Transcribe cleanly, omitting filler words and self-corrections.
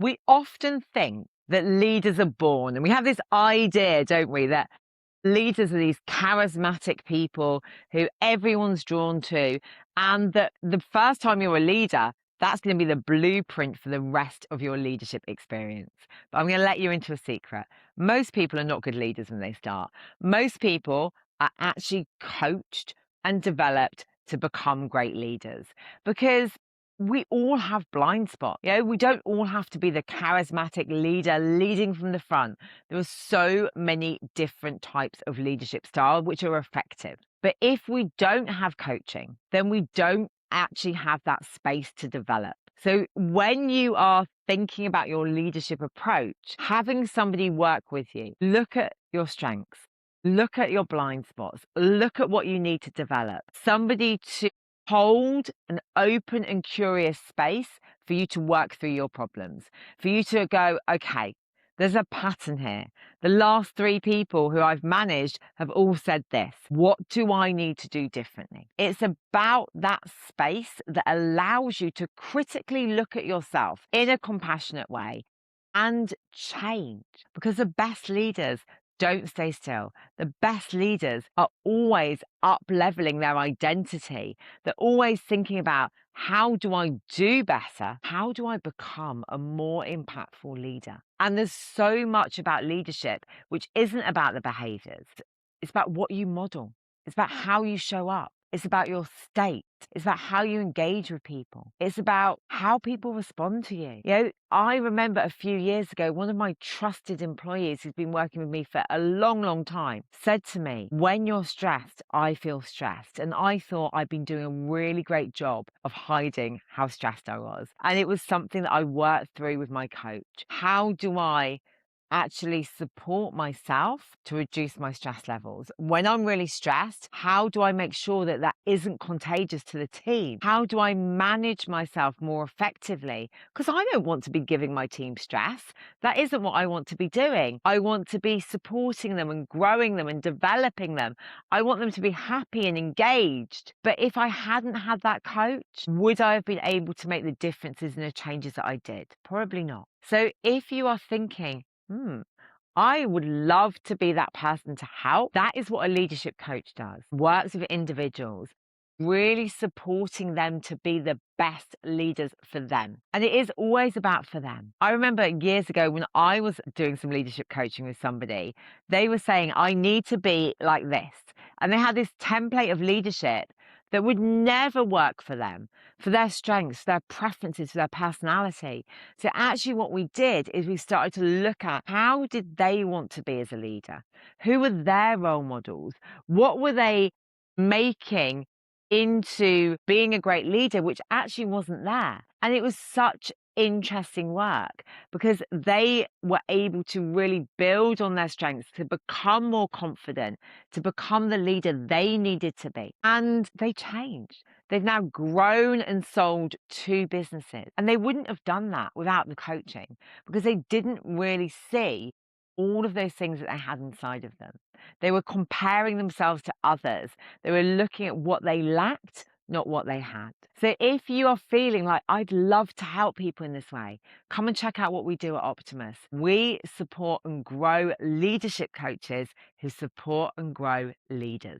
We often think that leaders are born, and we have this idea, don't we, that leaders are these charismatic people who everyone's drawn to, and that the first time you're a leader, that's going to be the blueprint for the rest of your leadership experience. But I'm going to let you into a secret. Most people are not good leaders when they start. Most people are actually coached and developed to become great leaders because we all have blind spots. We don't all have to be the charismatic leader leading from the front. There are so many different types of leadership style which are effective. But if we don't have coaching, then we don't actually have that space to develop. So when you are thinking about your leadership approach, having somebody work with you, look at your strengths, look at your blind spots, look at what you need to develop. Somebody to hold an open and curious space for you to work through your problems, for you to go, okay, there's a pattern here. The last 3 people who I've managed have all said this. What do I need to do differently? It's about that space that allows you to critically look at yourself in a compassionate way and change, because the best leaders don't stay still. The best leaders are always up-leveling their identity. They're always thinking about, how do I do better? How do I become a more impactful leader? And there's so much about leadership which isn't about the behaviors. It's about what you model. It's about how you show up. It's about your state. It's about how you engage with people. It's about how people respond to you. I remember a few years ago, one of my trusted employees who's been working with me for a long, long time said to me, when you're stressed, I feel stressed. And I thought I'd been doing a really great job of hiding how stressed I was. And it was something that I worked through with my coach. How do I actually support myself to reduce my stress levels? When I'm really stressed, how do I make sure that that isn't contagious to the team? How do I manage myself more effectively? Because I don't want to be giving my team stress. That isn't what I want to be doing. I want to be supporting them and growing them and developing them. I want them to be happy and engaged. But if I hadn't had that coach, would I have been able to make the differences and the changes that I did? Probably not. So if you are thinking, I would love to be that person to help, that is what a leadership coach does. Works with individuals, really supporting them to be the best leaders for them. And it is always about for them. I remember years ago when I was doing some leadership coaching with somebody, they were saying, I need to be like this. And they had this template of leadership that would never work for them, for their strengths, their preferences, for their personality. So actually what we did is we started to look at, how did they want to be as a leader? Who were their role models? What were they making into being a great leader, which actually wasn't there? And it was such interesting work because they were able to really build on their strengths to become more confident, to become the leader they needed to be. And they changed. They've now grown and sold 2 businesses. And they wouldn't have done that without the coaching because they didn't really see all of those things that they had inside of them. They were comparing themselves to others. They were looking at what they lacked, not what they had. So if you are feeling like, I'd love to help people in this way, come and check out what we do at Optimus. We support and grow leadership coaches who support and grow leaders.